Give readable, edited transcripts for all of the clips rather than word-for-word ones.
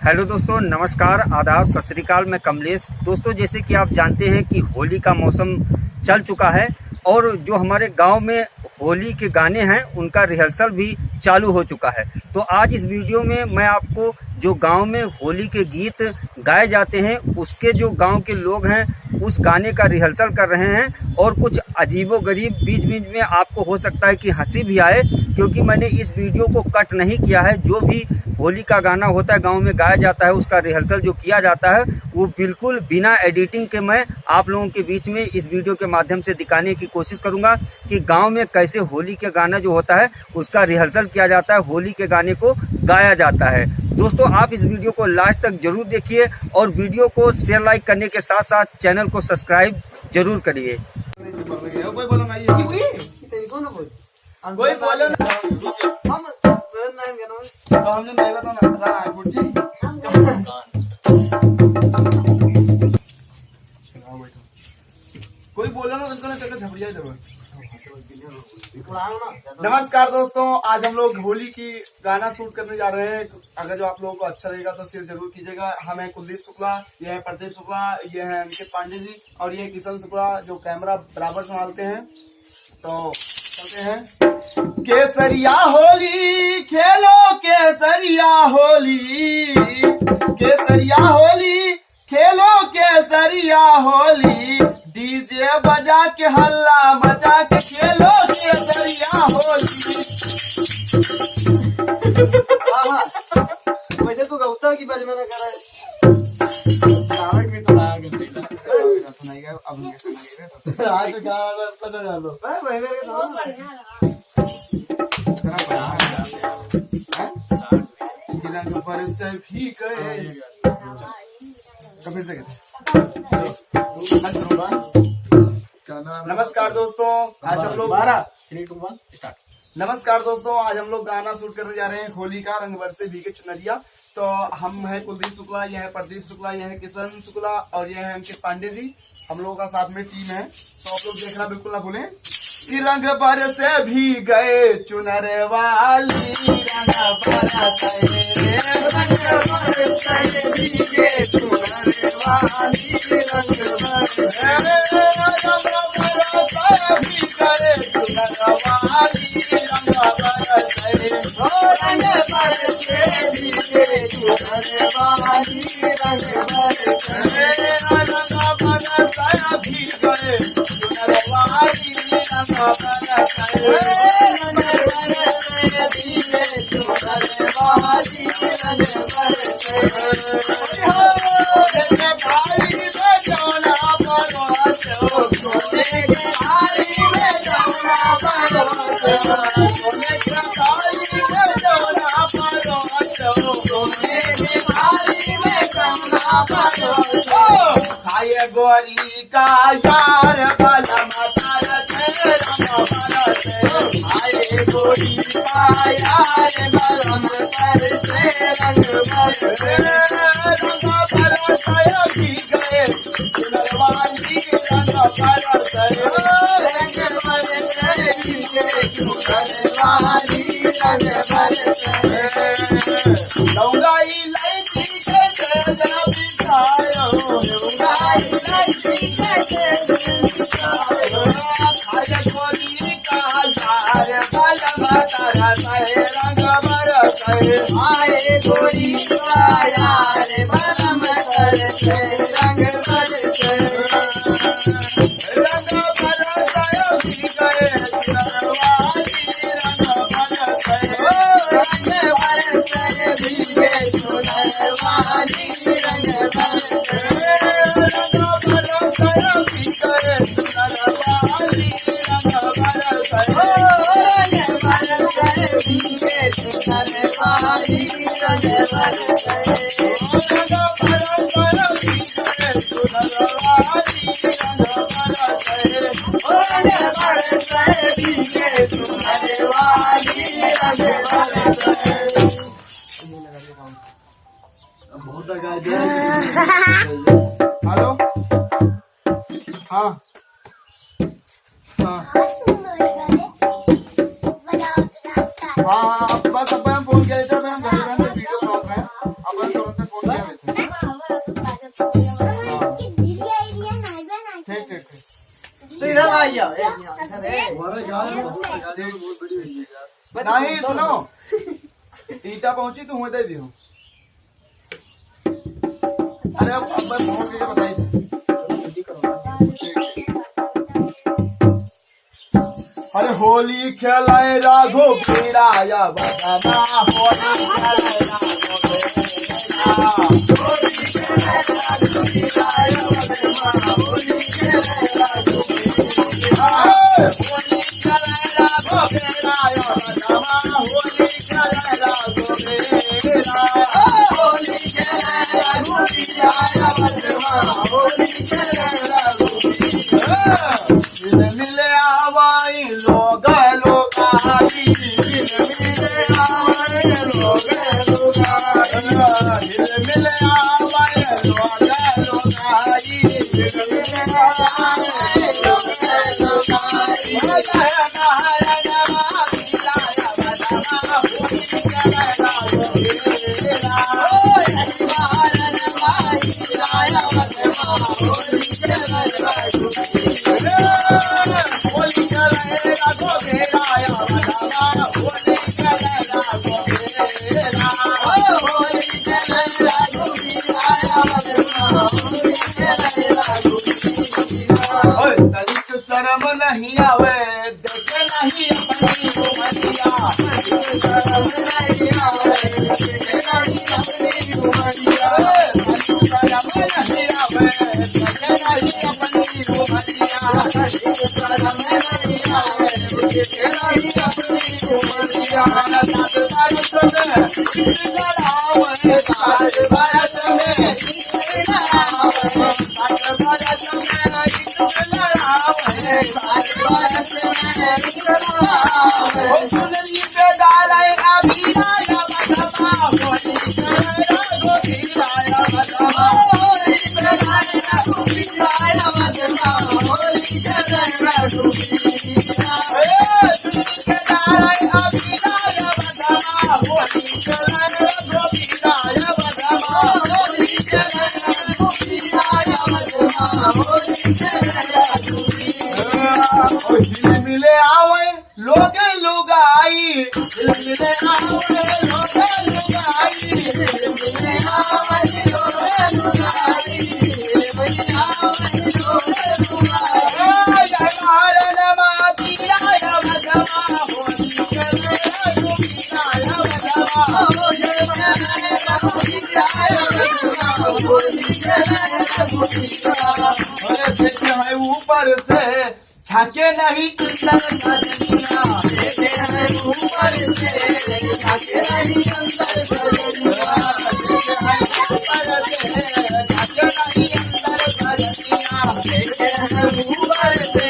Hello दोस्तों, नमस्कार, आदाब, सत श्री अकाल। मैं कमलेश। दोस्तों, जैसे कि आप जानते हैं कि होली का मौसम चल चुका है और जो हमारे गांव में होली के गाने हैं उनका रिहर्सल भी चालू हो चुका है। तो आज इस वीडियो में मैं आपको जो गांव में होली के गीत गाए जाते हैं उसके जो गांव के लोग हैं उस गाने का रिहर्सल कर रहे हैं और कुछ अजीबोगरीब बीच बीच में आपको हो सकता है कि हंसी भी आए, क्योंकि मैंने इस वीडियो को कट नहीं किया है। जो भी होली का गाना होता है गांव में गाया जाता है उसका रिहर्सल जो किया जाता है वो बिल्कुल बिना एडिटिंग के मैं आप लोगों के बीच में इस वीडियो के माध्यम से दिखाने की कोशिश करूंगा कि गांव में कैसे होली के गाना जो होता है उसका रिहर्सल किया जाता है, होली के गाने को गाया जाता है। दोस्तों, आप इस वीडियो को लास्ट तक जरूर देखिए और वीडियो को शेयर लाइक करने के साथ साथ चैनल को सब्सक्राइब जरूर करिए। कोई बोलो ना झपड़िया। नमस्कार दोस्तों, आज हम लोग होली की गाना शूट करने जा रहे हैं। अगर जो आप लोगों को अच्छा लगेगा तो शेयर जरूर कीजिएगा। हम हैं कुलदीप शुक्ला, ये है प्रदीप शुक्ला, ये है अंकित पांडे जी और ये है किशन शुक्ला जो कैमरा बराबर संभालते हैं। तो चलते हैं। केसरिया होली खेलो, केसरिया होली, केसरिया होली खेलो, केसरिया होली, डीजे बजा के हल्ला मचा के खेलो केसरिया होली। वैसे तो गौता की बज में करा है आज गाना पता डालो पर से भी गए कभी से नमस्कार दोस्तों, आज हम लोग 3, 2, 1 स्टार्ट। नमस्कार दोस्तों, आज हम लोग गाना शूट करने जा रहे हैं होली का रंग बरसे भीगे चुनरिया। तो हम है कुलदीप शुक्ला, यह है प्रदीप शुक्ला, यह है किशन शुक्ला और यह है अंकित पांडे जी। हम लोगों का साथ में टीम है, तो आप लोग देखना बिल्कुल ना भूलें। कि रंग बरसे भी गए चुनर वाली, रंग बरसे भीगे चुनर वाली, रंग खाए गोरी का यार बलम आए गोरी का यार बलम करते रंग बरसे, रंग बरसाया भी गए चुनरवाली, रंग बरसे, रंग बरसे भीगे चुनरवाली, रंग बरसे। लौंगाई लाइची के तेज बिछायो, लौंगाई लाइची के तेज बिछायो, खाए गोरी का यार बलम करते रंग बरसे, आए गोरी का यार बलम करते रंग बरसे, रंग बरसाया भी गए चुनरवाली, रंग बरसे, रंग बरसे भीगे चुनरवाली, रंग बरसे, रंग बरसाया भी गए चुनरवाली, रंग बरसे, रंग बरसे भीगे चुनरवाली, रंग बरसे, रंग बरसाया भी गए चुनरवाली, रंग बरसे, रंग बरसे भीगे चुनरवाली, रंग बरसे। बहुत लगा दिया। हेलो, हाँ हाँ हाँ, बस अपन फोन किया था, मैं वीडियो बना रहे हैं अपन तुरंत फोन नहीं सुनो, ईटा पहुंची तू दे दियो। अरे अब मैं फोन करके बताई। अरे होली खेलाए राघो बेड़ा या बदामा, होली खेलाए राघो बेड़ा, होली खेलाए राघो बेड़ा या बदामा, होली खेलाए राघो बेड़ा, होली खेलाए राघो बेड़ा या बदामा, होली खेलाए राघो बेड़ा, होली खेलाए राघो बेड़ा या बदामा, होली खेलाए राघो बेड़ा। मिले आवाई लोग लोगाई, मिले आवाई लोग लोगाई, मिले आवाई लोग लोगाई, मिले आवाई लोग लोगाई। शर्म नहीं आवे देखे नहीं अपनी उमरिया, शर्म नहीं आवे देखे नहीं अपनी उमरिया, शर्म नहीं आवे देखे नहीं अपनी उमरिया, शर्म नहीं आवे देखे नहीं अपनी उमरिया। सात बरस में लड़ावे, सात बरस में लड़ावे, सात बरस में मिले आवे लोग लुगाई, मिले आवे लोग लुगाई, मिले आवे लोग लुगाई, मिले आवे लोग लुगाई। जयमारन मातीरा या बदमा, होली खेले राघुबीरा या बदमा, जयमारन मातीरा या बदमा, होली खेले राघुबीरा। अरे देखे है ऊपर से झाके नहीं अंदर सजनिया, देखे है ऊपर से झाके नहीं अंदर सजनिया, देखे है ऊपर से झाके नहीं अंदर सजनिया, देखे है ऊपर से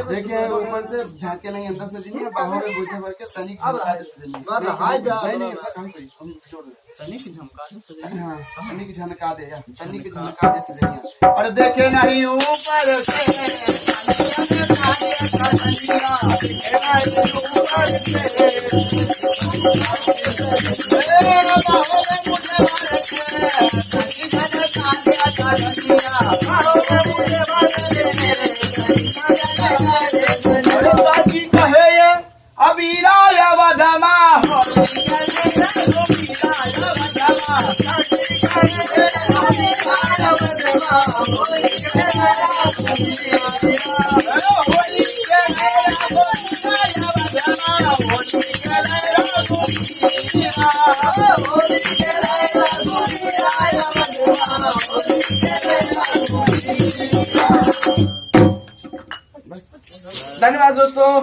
देखिए ऊपर से झाके नहीं अंदर से जीनी, बाहों में बुझे भर के तनिक झमका दे सजनिया। और देखे नहीं ऊपर से कहे अबीरा या बदमा, धन्यवाद दोस्तों।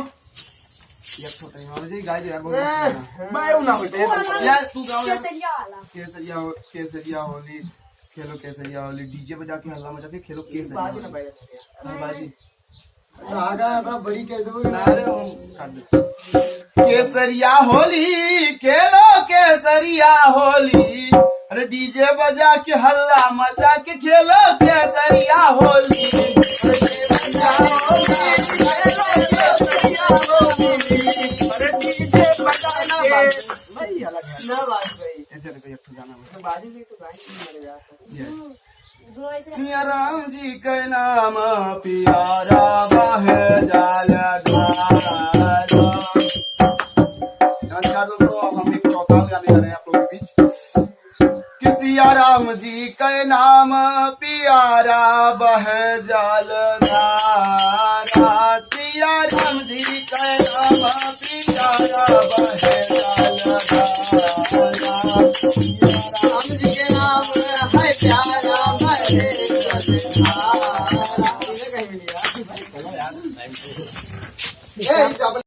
केसरिया होली खेलो, केसरिया होली डीजे बजा के हल्ला मचा के खेलो केसरिया बाजी। बड़ी कह दो केसरिया होली खेलो केसरिया होली, अरे डीजे बजा के हल्ला मचा के खेलो केसरिया होली। अरे केसरिया होली, खेलो केसरिया होली, अरे डीजे बजा के सिया राम जी के नाम प्यारा बहे जाल धारा। नमस्कार दोस्तों, अब हम एक चौथाल गाने जा रहे हैं आप लोगों के बीच। कि सिया राम जी के नाम प्यारा बहे जाल धारा, सिया राम जी के नाम प्यारा बहे जाल धारा, राम जी के नाम है प्यारा बहे जाल धारा।